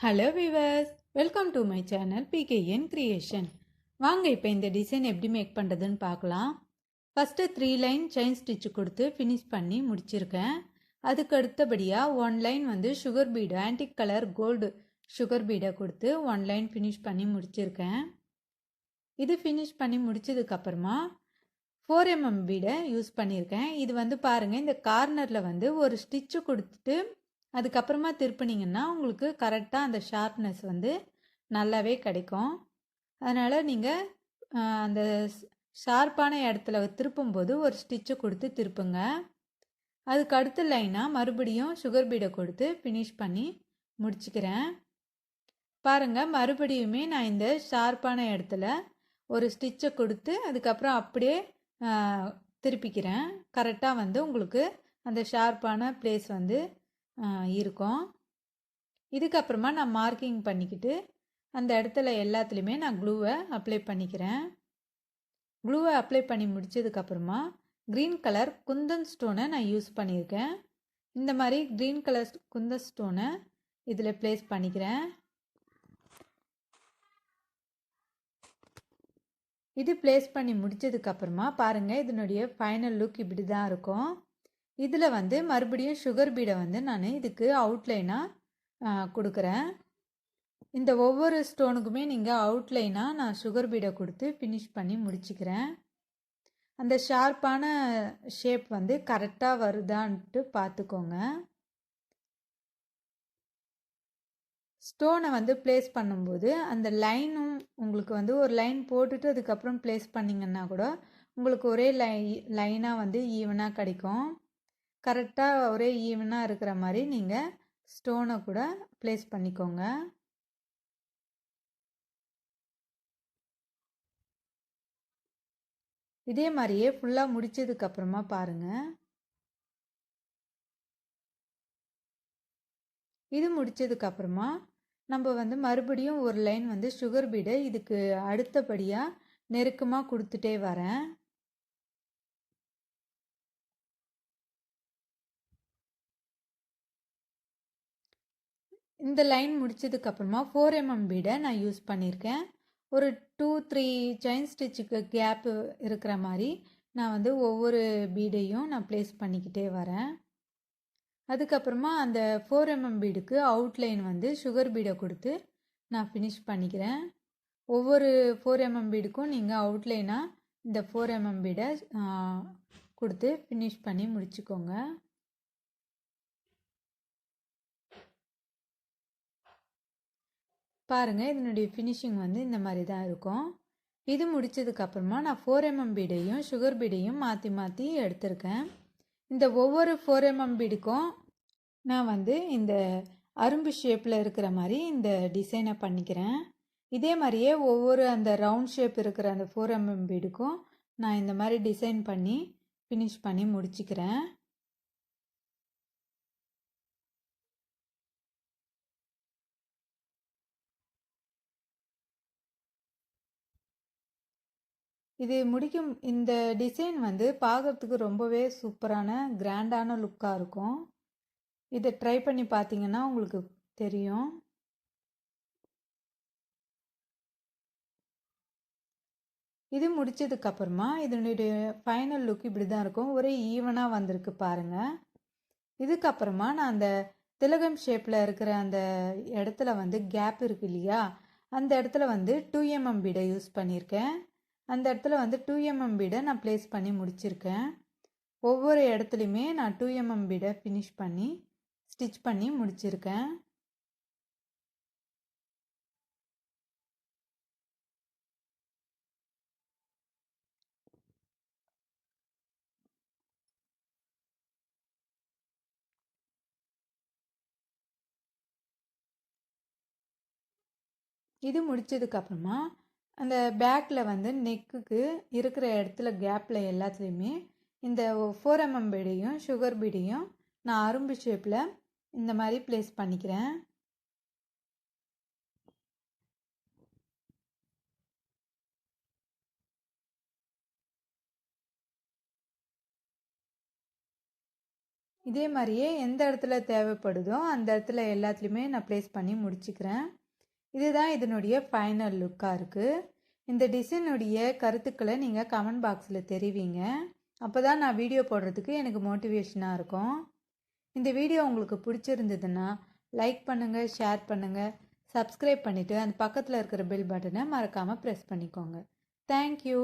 Hello viewers, welcome to my channel PKN creation. வாங்க இப்போ இந்த டிசைன் எப்படி மேக் பண்ணுறதுன்னு பார்க்கலாம். ஃபஸ்ட்டு 3 லைன் செயின் ஸ்டிச்சு கொடுத்து ஃபினிஷ் பண்ணி முடிச்சிருக்கேன். அதுக்கு அடுத்தபடியாக 1 லைன் வந்து sugar bead antique colour gold sugar பீடை கொடுத்து 1 லைன் ஃபினிஷ் பண்ணி முடிச்சிருக்கேன். இது ஃபினிஷ் பண்ணி முடிச்சதுக்கப்புறமா 4mm பீடை யூஸ் பண்ணியிருக்கேன். இது வந்து பாருங்கள், இந்த கார்னரில் வந்து ஒரு ஸ்டிச்சு கொடுத்துட்டு அதுக்கப்புறமா திருப்பினீங்கன்னா உங்களுக்கு கரெக்டாக அந்த ஷார்ப்னஸ் வந்து நல்லாவே கிடைக்கும். அதனால் நீங்கள் அந்த ஷார்ப்பான இடத்துல திருப்பும்போது ஒரு ஸ்டிச்சு கொடுத்து திருப்புங்க. அதுக்கு அடுத்த லைனாக மறுபடியும் சுகர் பீடை கொடுத்து ஃபினிஷ் பண்ணி முடிச்சுக்கிறேன். பாருங்கள், மறுபடியுமே நான் இந்த ஷார்ப்பான இடத்துல ஒரு ஸ்டிச்சை கொடுத்து அதுக்கப்புறம் அப்படியே திருப்பிக்கிறேன். கரெக்டாக வந்து உங்களுக்கு அந்த ஷார்ப்பான பிளேஸ் வந்து இருக்கும். இதுக்கப்புறமா நான் மார்க்கிங் பண்ணிக்கிட்டு அந்த இடத்துல எல்லாத்துலேயுமே நான் க்ளூவை அப்ளை பண்ணிக்கிறேன். க்ளூவை அப்ளை பண்ணி முடித்ததுக்கப்புறமா க்ரீன் கலர் குந்தன் ஸ்டோனை நான் யூஸ் பண்ணியிருக்கேன். இந்த மாதிரி க்ரீன் கலர் குந்தன் ஸ்டோனை இதில் ப்ளேஸ் பண்ணிக்கிறேன். இது ப்ளேஸ் பண்ணி முடித்ததுக்கப்புறமா பாருங்கள், இதனுடைய ஃபைனல் லுக் இப்படி தான் இருக்கும். இதில் வந்து மறுபடியும் சுகர் பீடை வந்து நான் இதுக்கு அவுட்லைனாக கொடுக்குறேன். இந்த ஒவ்வொரு ஸ்டோனுக்குமே நீங்கள் அவுட்லைனாக நான் சுகர் பீடை கொடுத்து ஃபினிஷ் பண்ணி முடிச்சுக்கிறேன். அந்த ஷார்ப்பான ஷேப் வந்து கரெக்டாக வருதான்ட்டு பார்த்துக்கோங்க. ஸ்டோனை வந்து ப்ளேஸ் பண்ணும்போது அந்த லைனும் உங்களுக்கு வந்து ஒரு லைன் போட்டுட்டு அதுக்கப்புறம் ப்ளேஸ் பண்ணிங்கன்னா கூட உங்களுக்கு ஒரே லைனாக வந்து ஈவனாக கிடைக்கும். கரெக்டாக ஒரே ஈவனாக இருக்கிற மாதிரி நீங்கள் ஸ்டோனை கூட ப்ளேஸ் பண்ணிக்கோங்க. இதே மாதிரியே ஃபுல்லாக முடித்ததுக்கப்புறமா பாருங்கள், இது முடித்ததுக்கப்புறமா நம்ம வந்து மறுபடியும் ஒரு லைன் வந்து சுகர் பீடை இதுக்கு அடுத்தபடியாக நெருக்கமாக கொடுத்துட்டே வரேன். இந்த லைன் முடிச்சதுக்கப்புறமா 4mm பீடை நான் யூஸ் பண்ணியிருக்கேன். ஒரு 2-3 செயின் ஸ்டிச்சுக்கு கேப்பு இருக்கிற மாதிரி நான் வந்து ஒவ்வொரு பீடையும் நான் ப்ளேஸ் பண்ணிக்கிட்டே வரேன். அதுக்கப்புறமா அந்த 4mm பீடுக்கு அவுட்லைன் வந்து சுகர் பீடை கொடுத்து நான் ஃபினிஷ் பண்ணிக்கிறேன். ஒவ்வொரு 4mm பீடுக்கும் நீங்கள் அவுட்லைனாக இந்த 4mm பீடை கொடுத்து ஃபினிஷ் பண்ணி முடிச்சுக்கோங்க. பாருங்கள், இதனுடைய ஃபினிஷிங் வந்து இந்த மாதிரி தான் இருக்கும். இது முடித்ததுக்கப்புறமா நான் 4mm பீடையும் சுகர் பீடையும் மாற்றி மாற்றி எடுத்திருக்கேன். இந்த ஒவ்வொரு 4mm பீடுக்கும் நான் வந்து இந்த அரும்பு ஷேப்பில் இருக்கிற மாதிரி இந்த டிசைனை பண்ணிக்கிறேன். இதே மாதிரியே ஒவ்வொரு அந்த ரவுண்ட் ஷேப் இருக்கிற அந்த 4mm பீடுக்கும் நான் இந்த மாதிரி டிசைன் பண்ணி ஃபினிஷ் பண்ணி முடிச்சுக்கிறேன். இது முடிக்கும் இந்த டிசைன் வந்து பார்க்குறதுக்கு ரொம்பவே சூப்பரான கிராண்டான லுக்காக இருக்கும். இதை ட்ரை பண்ணி பார்த்தீங்கன்னா உங்களுக்கு தெரியும். இது முடித்ததுக்கப்புறமா இதனுடைய ஃபைனல் லுக் இப்படி தான் இருக்கும். ஒரே ஈவனாக வந்திருக்கு பாருங்கள். இதுக்கப்புறமா நான் அந்த திலகம் ஷேப்பில் இருக்கிற அந்த இடத்துல வந்து கேப் இருக்கு இல்லையா, அந்த இடத்துல வந்து 2mm பீடை யூஸ் பண்ணியிருக்கேன். அந்த இடத்துல வந்து 2mm பீடை நான் ப்ளேஸ் பண்ணி முடிச்சிருக்கேன். ஒவ்வொரு இடத்துலையுமே நான் 2mm பீடை ஃபினிஷ் பண்ணி ஸ்டிச் பண்ணி முடிச்சிருக்கேன். இது முடிச்சதுக்கப்புறமா அந்த பேக்கில் வந்து நெக்குக்கு இருக்கிற இடத்துல கேப்பில் எல்லாத்துலேயுமே இந்த 4mm பீடையும் சுகர் பீடையும் நான் அரும்பு ஷேப்பில் இந்த மாதிரி ப்ளேஸ் பண்ணிக்கிறேன். இதே மாதிரியே எந்த இடத்துல தேவைப்படுதோ அந்த இடத்துல எல்லாத்துலேயுமே நான் ப்ளேஸ் பண்ணி முடிச்சுக்கிறேன். இதுதான் இதனுடைய ஃபைனல் லுக்காக இருக்குது. இந்த டிசைனுடைய கருத்துக்களை நீங்கள் கமெண்ட் பாக்ஸில் தெரிவிங்க. அப்போ தான் நான் வீடியோ போடுறதுக்கு எனக்கு மோட்டிவேஷனாக இருக்கும். இந்த வீடியோ உங்களுக்கு பிடிச்சிருந்ததுன்னா லைக் பண்ணுங்கள், ஷேர் பண்ணுங்கள், சப்ஸ்கிரைப் பண்ணிவிட்டு அந்த பக்கத்தில் இருக்கிற பெல் பட்டனை மறக்காமல் ப்ரெஸ் பண்ணிக்கோங்க. தேங்க்யூ.